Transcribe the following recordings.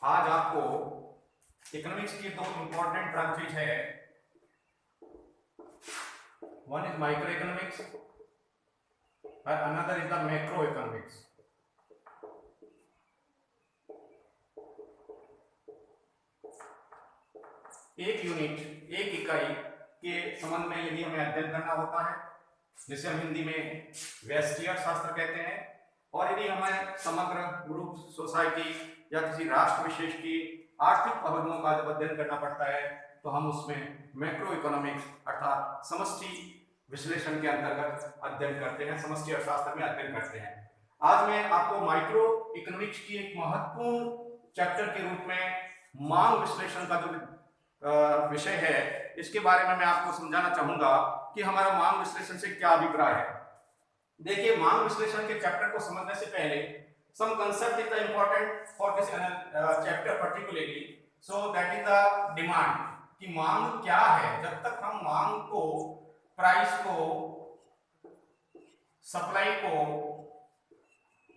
आज आपको इकोनॉमिक्स की दो इंपॉर्टेंट ब्रांचेज है। वन इज माइक्रो इकोनॉमिक्स और another is the macro economics. एक यूनिट, एक इकाई के संबंध में यदि हमें अध्ययन करना होता है, जिसे हम हिंदी में व्यष्टि अर्थशास्त्र कहते हैं, और यदि हमें समग्र ग्रुप, सोसाइटी या किसी राष्ट्र विशेष की आर्थिक पहलुओं का जब अध्ययन करना पड़ता है तो हम उसमें मैक्रो इकोनॉमिक्स अर्थात समष्टि विश्लेषण के अंतर्गत अध्ययन करते हैं, समष्टि अर्थशास्त्र में अध्ययन करते हैं। आज मैं आपको माइक्रो इकोनॉमिक्स की एक महत्वपूर्ण चैप्टर के रूप में मांग विश्लेषण का जो विषय है, इसके बारे में मैं आपको समझाना चाहूंगा कि हमारा मांग विश्लेषण से क्या अभिप्राय है। देखिए, मांग विश्लेषण के चैप्टर को समझने से पहले some concept is the important for this chapter particularly, so that is the demand, कि मांग क्या है। जब तक हम मांग को, प्राइस को, सप्लाई को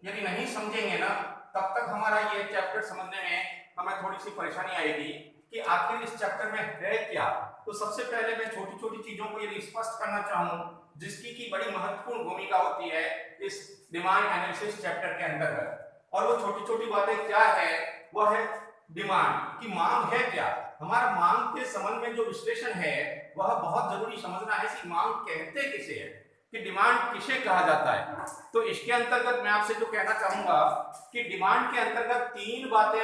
यदि नहीं समझेंगे ना, तब तक हमारा ये चैप्टर समझने में हमें थोड़ी सी परेशानी आएगी कि आखिर इस चैप्टर में है क्या। तो सबसे पहले मैं छोटी छोटी चीजों को यदि स्पष्ट करना चाहूं, जिसकी की बड़ी महत्वपूर्ण भूमिका होती है इस डिमांड एनालिसिस चैप्टर के अंतर्गत, और वो छोटी छोटी बातें क्या है, वह है डिमांड की मांग है क्या। हमारा मांग के संबंध में जो विश्लेषण है वह बहुत जरूरी समझना है कि मांग कहते किसे है, कि डिमांड किसे कहा जाता है। तो इसके अंतर्गत मैं आपसे जो कहना चाहूंगा कि डिमांड के अंतर्गत तीन बातें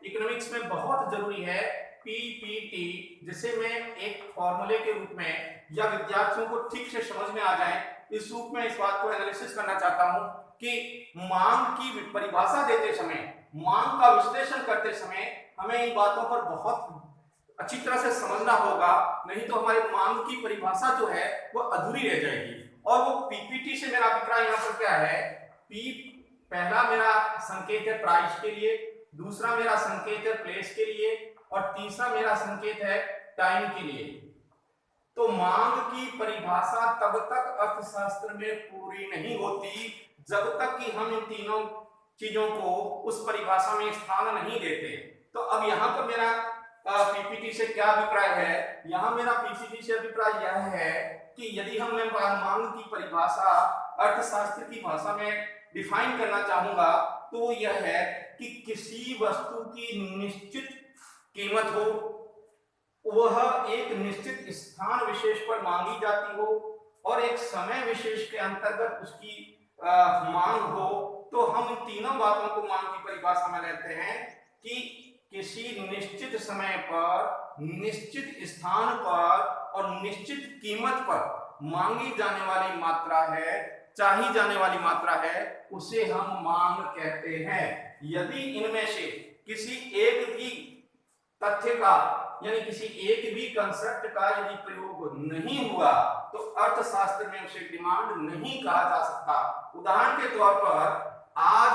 इकोनॉमिक्स में बहुत जरूरी है। पीपीटी, जिसे मैं एक फॉर्मूले के रूप में या विद्यार्थियों को ठीक से समझ में आ जाए इस रूप में इस बात को एनालिसिस करना चाहता हूं कि मांग की परिभाषा देते समय, मांग का विश्लेषण करते समय हमें इन बातों पर बहुत अच्छी तरह से समझना होगा, नहीं तो हमारी मांग की परिभाषा जो है वो अधूरी रह जाएगी। और वो पीपीटी से मेरा अभिप्राय यहाँ पर क्या है, पहला मेरा संकेत है प्राइस के लिए, दूसरा मेरा संकेत है प्लेस के लिए, और तीसरा मेरा संकेत है टाइम के लिए। तो मांग की परिभाषा तब तक अर्थशास्त्र में पूरी नहीं होती जब तक कि हम इन तीनों चीजों को उस परिभाषा में स्थान नहीं देते। तो अब यहाँ पर मेरा पीपीटी से क्या अभिप्राय है, यहाँ मेरा पीपीटी से अभिप्राय यह है कि यदि हम मांग की परिभाषा अर्थशास्त्र की भाषा में डिफाइन करना चाहूंगा तो यह है कि किसी वस्तु की निश्चित कीमत हो, वह एक निश्चित स्थान विशेष पर मांगी जाती हो और एक समय विशेष के अंतर्गत उसकी मांग हो। तो हम तीनों बातों को मांग की परिभाषा में लेते हैं कि किसी निश्चित समय पर, निश्चित स्थान पर और निश्चित कीमत पर मांगी जाने वाली मात्रा है, चाही जाने वाली मात्रा है, उसे हम मांग कहते हैं। यदि इनमें से किसी एक भी तथ्य का यानी किसी एक भी कंसेप्ट का यदि प्रयोग नहीं हुआ तो अर्थशास्त्र में उसे डिमांड नहीं कहा जा सकता। उदाहरण के तौर पर, आज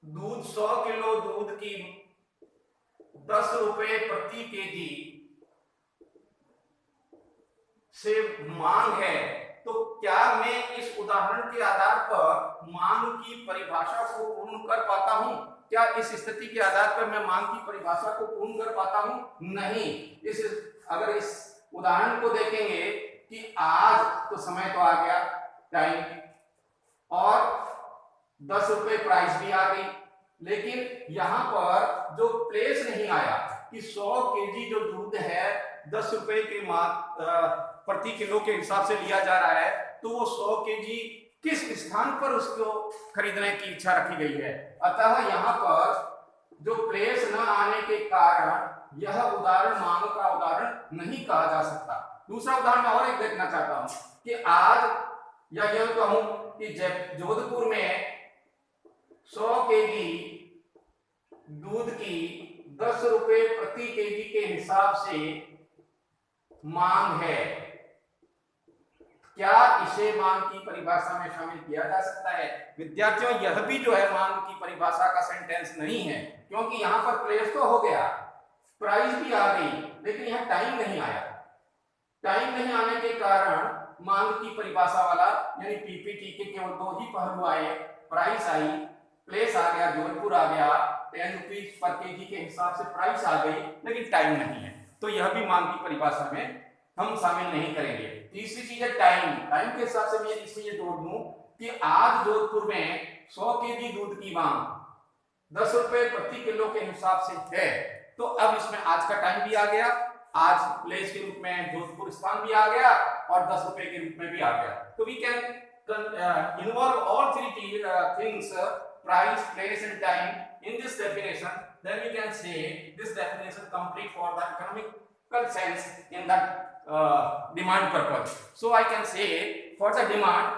दूध 100 किलो दूध की 10 रुपए प्रति केजी से मांग है, तो क्या मैं इस उदाहरण के आधार पर मांग की परिभाषा को पूर्ण कर पाता हूं? क्या इस स्थिति के आधार पर मैं मांग की परिभाषा को पूर्ण कर पाता हूं? नहीं। अगर इस उदाहरण को देखेंगे कि आज तो समय तो आ गया, टाइम, और 10 रुपए प्राइस भी आ गई, लेकिन यहां पर जो प्लेस नहीं आया कि 100 केजी जो दूध है 10 रुपए के प्रति किलो के हिसाब से लिया जा रहा है, तो वो 100 केजी किस स्थान पर उसको खरीदने की इच्छा रखी गई है। अतः यहाँ पर जो प्लेस न आने के कारण यह उदाहरण मांग का उदाहरण नहीं कहा जा सकता। दूसरा उदाहरण और एक देखना चाहता हूं कि आज या यह कहूं कि जोधपुर में 100 केजी दूध की 10 रुपए प्रति केजी के हिसाब से मांग है। क्या इसे मांग की परिभाषा में शामिल किया जा सकता है? विद्यार्थियों, यह भी जो है मांग की परिभाषा का सेंटेंस नहीं है, क्योंकि यहाँ पर प्लेस तो हो गया, प्राइस भी आ गई, लेकिन यहाँ टाइम नहीं आया। टाइम नहीं आने के कारण मांग की परिभाषा वाला यानी पीपीटी के केवल दो ही पहलू आए, प्राइस आई, प्लेस आ गया, जोधपुर आ गया, 10 रुपीज पर केजी के हिसाब से प्राइस आ गई, लेकिन टाइम नहीं है, तो यह भी मांग की परिभाषा में हम शामिल नहीं करेंगे। तीसरी चीज है टाइम। टाइम के हिसाब से मैं इसमें ये जोड़ दूं कि आज जोधपुर में 100 केजी दूध की मांग 10 रुपए प्रति किलो के हिसाब से है, तो अब इसमें आज का टाइम भी आ गया, आज प्लेस के रूप में जोधपुर स्थान भी आ गया और 10 रुपए के रूप में भी आ गया। तो we can involve all three things, price, place and time in this definition. Then we can say this definition complete for the economical sense in the demand purpose. So I can say for the demand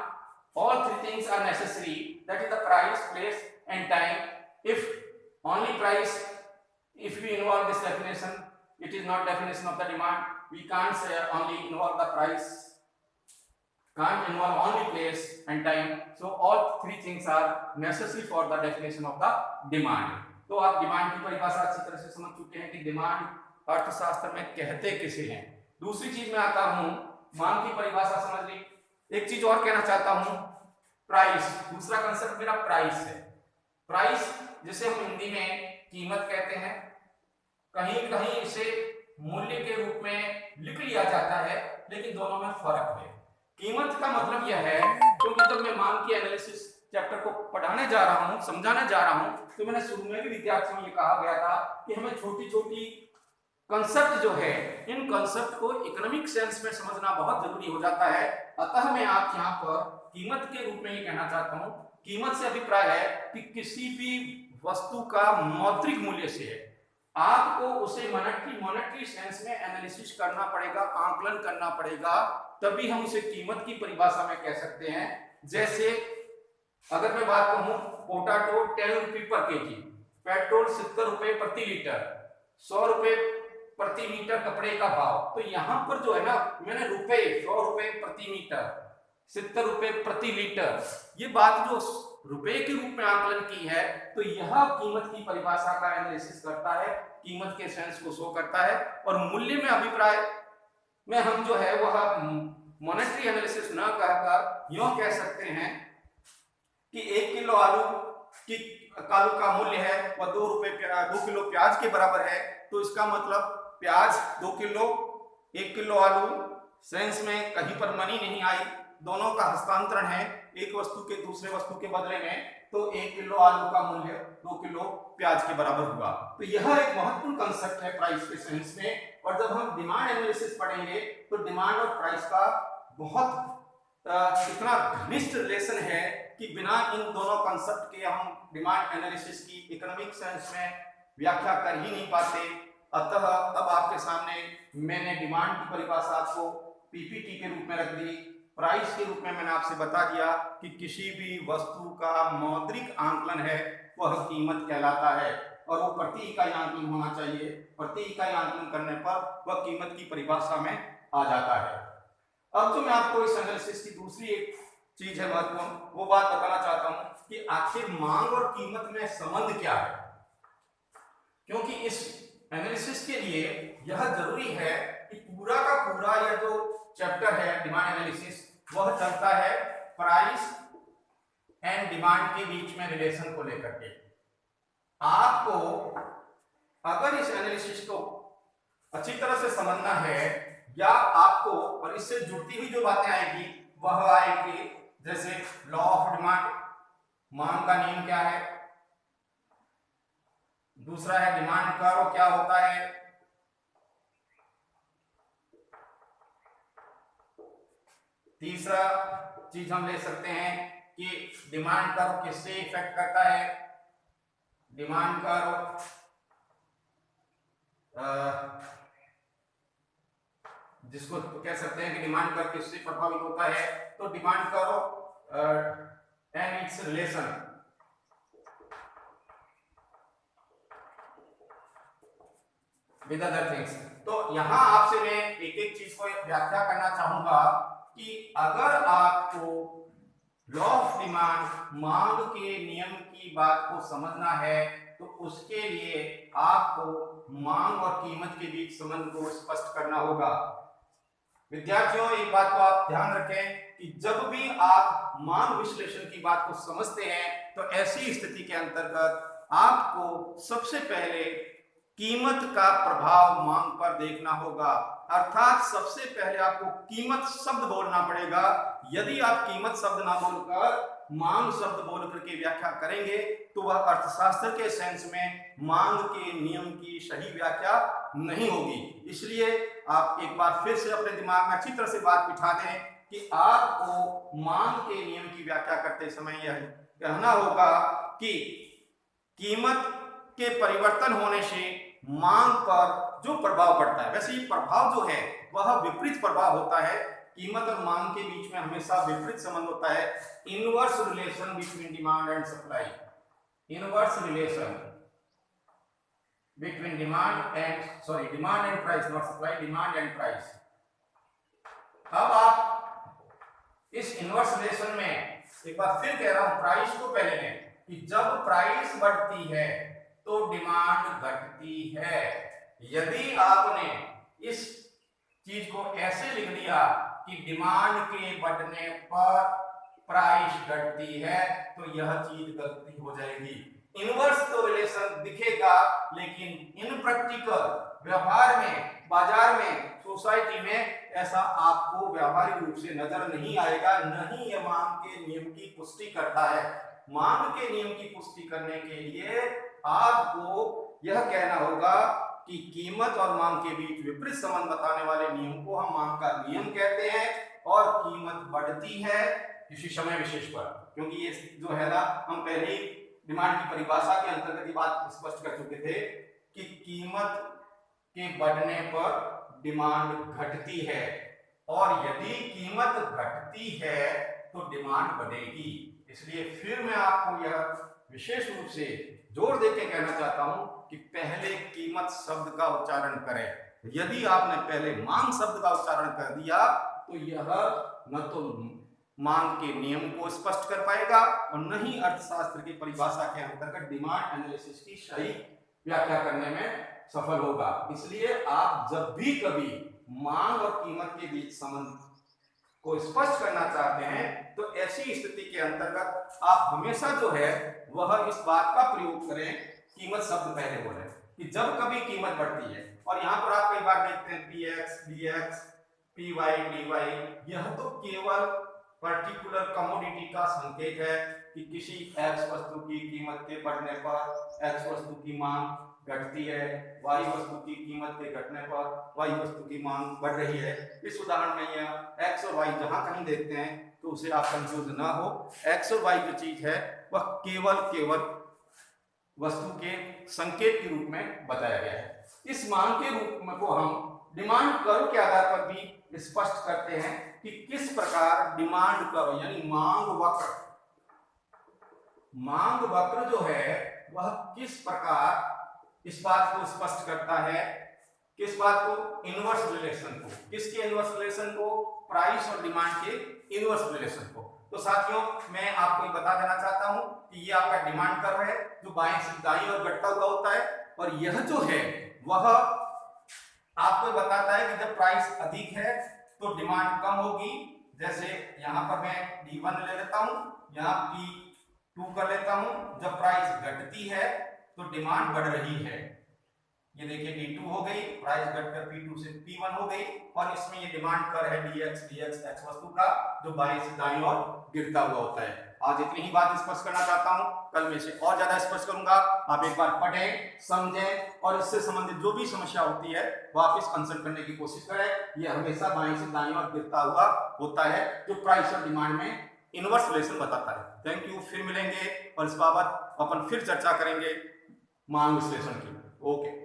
all three things are necessary, that is the price, place and time. If only price, if we involve this definition, it is not definition of the demand. We can't say only involve the price, can't involve only place and time. So all three things are necessary for the definition of the demand. तो आप demand की परिभाषा अच्छी तरह से समझ चुके हैं कि डिमांड अर्थशास्त्र में कहते किसे हैं। दूसरी चीज में आता हूं, मांग की परिभाषा समझ ली। एक चीज और कहना चाहता हूं, प्राइस। दूसरा कंसेप्ट मेरा प्राइस है। प्राइस जिसे हम हिंदी में कीमत कहते हैं, कहीं कहीं इसे मूल्य के रूप में लिख लिया जाता है, लेकिन दोनों में फर्क है। कीमत का मतलब यह है, क्योंकि जब मैं मांग की एनालिसिस चैप्टर को पढ़ाने जा रहा हूं, समझाने जा रहा हूं, तो मैंने शुरू में भी विद्यार्थियों को ये कहा गया था कि हमें छोटी छोटी कंसेप्ट जो है, इन कंसेप्ट को इकोनॉमिक सेंस में समझना बहुत जरूरी हो जाता है। अतः मैं आप यहाँ पर कीमत के रूप में ये कहना चाहता हूँ, कीमत से अभिप्राय है कि किसी भी वस्तु का मौद्रिक मूल्य से है, आपको उसे मॉनेटरी सेंस में एनालिसिस करना पड़ेगा, आंकलन करना पड़ेगा, तभी हम उसे कीमत की परिभाषा में कह सकते हैं। जैसे अगर मैं बात कहूं, पोटैटो 10 रुपये पर केजी, पेट्रोल 70 रुपए प्रति लीटर, 100 रुपए प्रति मीटर कपड़े का भाव, तो यहां पर जो है ना, मैंने रुपए 100 रुपए प्रति मीटर, 70 रुपए प्रति लीटर, ये बात जो रुपए के रूप में आकलन की है, तो यह कीमत की परिभाषा का एनालिसिस करता है, कीमत के सेंस को शो करता है। और मूल्य में अभिप्राय में हम जो है वह मॉनेटरी एनालिसिस न कहकर यूं कह सकते हैं कि 1 किलो आलू का मूल्य है वह 2 किलो प्याज के बराबर है, तो इसका मतलब प्याज 2 किलो, 1 किलो आलू, सेंस में कहीं पर मनी नहीं आई, दोनों का हस्तांतरण है एक वस्तु के दूसरे वस्तु के बदले में, तो 1 किलो आलू का मूल्य 2 किलो प्याज के बराबर होगा। तो यह एक महत्वपूर्ण कंसेप्ट है प्राइस के सेंस में। और जब हम डिमांड एनालिसिस पढ़ेंगे तो डिमांड और प्राइस का बहुत इतना घनिष्ठ रिलेशन है कि बिना इन दोनों कंसेप्ट के हम डिमांड एनालिसिस की इकोनॉमिक सेंस में व्याख्या कर ही नहीं पाते। अतः अब आपके सामने मैंने डिमांड की परिभाषा आपको पीपीटी के रूप में रख दी, प्राइस के रूप में मैंने आपसे बता दिया कि किसी भी वस्तु का मौद्रिक आंकलन है वह कीमत कहलाता है, और वो प्रति इकाई आंकलन होना चाहिए। प्रति इकाई आंकलन करने पर वह कीमत की परिभाषा में आ जाता है। अब जो मैं आपको इस एनालिसिस की दूसरी एक चीज है महत्वपूर्ण, वो बात बताना चाहता हूं कि आखिर मांग और कीमत में संबंध क्या है, क्योंकि इस एनालिसिस के लिए यह जरूरी है कि पूरा का पूरा यह जो चैप्टर है डिमांड एनालिसिस, वह चलता है प्राइस एंड डिमांड के बीच में रिलेशन को लेकर के। आपको अगर इस एनालिसिस को अच्छी तरह से समझना है, या आपको और इससे जुड़ती हुई जो बातें आएगी वह आएगी, जैसे लॉ ऑफ डिमांड, मांग का नियम क्या है, दूसरा है डिमांड कर्व क्या होता है, तीसरा चीज हम ले सकते हैं कि डिमांड कर्व किससे इफेक्ट करता है, डिमांड कर्व जिसको कह सकते हैं कि डिमांड कर्व किससे प्रभावित होता है, तो demand curve and it's relation with other things. तो यहां आपसे मैं एक एक चीज को व्याख्या करना चाहूंगा कि अगर आपको लॉ ऑफ डिमांड, मांग के नियम की बात को समझना है, तो उसके लिए आपको मांग और कीमत के बीच संबंध को स्पष्ट करना होगा। विद्यार्थियों, एक बात को आप ध्यान रखें कि जब भी आप मांग विश्लेषण की बात को समझते हैं, तो ऐसी स्थिति के अंतर्गत आपको सबसे पहले कीमत का प्रभाव मांग पर देखना होगा, अर्थात सबसे पहले आपको कीमत शब्द बोलना पड़ेगा। यदि आप कीमत शब्द ना बोलकर मांग शब्द बोल करके व्याख्या करेंगे तो वह अर्थशास्त्र के सेंस में मांग के नियम की सही व्याख्या नहीं होगी। इसलिए आप एक बार फिर से अपने दिमाग में अच्छी तरह से बात बिठा दें कि आपको मांग के नियम की व्याख्या करते समय यह कहना होगा कि कीमत के परिवर्तन होने से मांग पर जो प्रभाव पड़ता है, वैसे ये प्रभाव जो है वह विपरीत प्रभाव होता है। कीमत और मांग के बीच में हमेशा विपरीत संबंध होता है, inverse relation between demand and supply, inverse relation between demand and price, not supply, demand and price. अब आप इस इनवर्स रिलेशन में एक बार फिर कह रहा हूं, प्राइस को पहले लें कि जब प्राइस बढ़ती है तो डिमांड घटती है। यदि आपने इस चीज को ऐसे लिख दिया कि डिमांड के बढ़ने पर प्राइस घटती है तो यह चीज गलती हो जाएगी। इनवर्स तो रिलेशन दिखेगा, लेकिन इन प्रैक्टिकल व्यवहार में, बाजार में, सोसाइटी में ऐसा आपको व्यावहारिक रूप से नजर नहीं आएगा। नहीं, यह मांग के नियम की पुष्टि करता है। मांग के नियम की पुष्टि करने के लिए आपको यह कहना होगा कि कीमत और मांग के बीच विपरीत संबंध बताने वाले नियम को हम मांग का नियम कहते हैं। और कीमत बढ़ती है किसी समय विशेष पर, क्योंकि ये जो है ना, हम पहले ही डिमांड की परिभाषा के अंतर्गत ये बात स्पष्ट कर चुके थे कि कीमत के बढ़ने पर डिमांड घटती है, और यदि कीमत घटती है तो डिमांड बढ़ेगी। इसलिए फिर मैं आपको यह विशेष रूप से जोर देके कहना चाहता हूं कि पहले कीमत शब्द का उच्चारण करें। यदि आपने पहले मांग शब्द का उच्चारण कर दिया तो यह न तो मांग के नियम को स्पष्ट कर पाएगा और न ही अर्थशास्त्र की परिभाषा के अंतर्गत डिमांड एनालिसिस की सही व्याख्या करने में सफल होगा। इसलिए आप जब भी कभी मांग और कीमत के बीच संबंध को स्पष्ट करना चाहते हैं तो ऐसी स्थिति के अंतर्गत आप हमेशा जो है वह इस बात का प्रयोग करें, कीमत शब्द पहले बोले कि जब कभी कीमत बढ़ती है, और यहाँ पर आप कई बार देखते हैं px, dx, py, dy, यह तो केवल पर्टिकुलर कमोडिटी का संकेत है कि किसी x वस्तु की कीमत के बढ़ने पर x वस्तु की मांग घटती है, y वस्तु की कीमत के घटने पर y वस्तु की मांग बढ़ रही है। इस उदाहरण में यह x और y जहां कहीं देखते हैं तो उसे आप कंफ्यूज ना हो। x और y जो चीज है वह केवल वस्तु के संकेत के रूप में बताया गया है। इस मांग के रूप में को हम डिमांड कर्व के आधार पर भी स्पष्ट करते हैं कि किस प्रकार डिमांड कर्व यानी मांग वक्र जो है वह किस प्रकार इस बात को स्पष्ट करता है, किस बात को, इनवर्स रिलेशन को। किसके इनवर्स रिलेशन को? प्राइस और डिमांड के इनवर्स रिलेशन को। तो साथियों, मैं आपको बता देना चाहता हूं कि ये आपका डिमांड कर्व है जो बाएं से दाईं ओर घटता हुआ होता है, और यह जो है वह आपको बताता है कि जब प्राइस अधिक है तो डिमांड कम होगी। जैसे यहाँ पर मैं D1 ले लेता हूँ, यहाँ P2 कर लेता हूँ। जब प्राइस घटती है तो डिमांड बढ़ रही है। ये देखिए D2 हो गई, प्राइस घटकर P2 से P1 हो गई, और इसमें ये डिमांड कर है dx x वस्तु का जो बाएं से दाईं ओर गिरता हुआ होता है। आज इतनी ही बात स्पष्ट करना चाहता हूं, कल में से और ज्यादा स्पष्ट करूंगा। आप एक बार पढ़ें, समझें, और इससे संबंधित जो भी समस्या होती है वापस कंसल्ट करने की कोशिश करें। ये हमेशा बाएं से दाईं ओर गिरता हुआ होता है जो प्राइस और डिमांड में इनवर्स रिलेशन बताता है। थैंक यू, फिर मिलेंगे और इस बाबत अपन फिर चर्चा करेंगे मांग विश्लेषण की। ओके।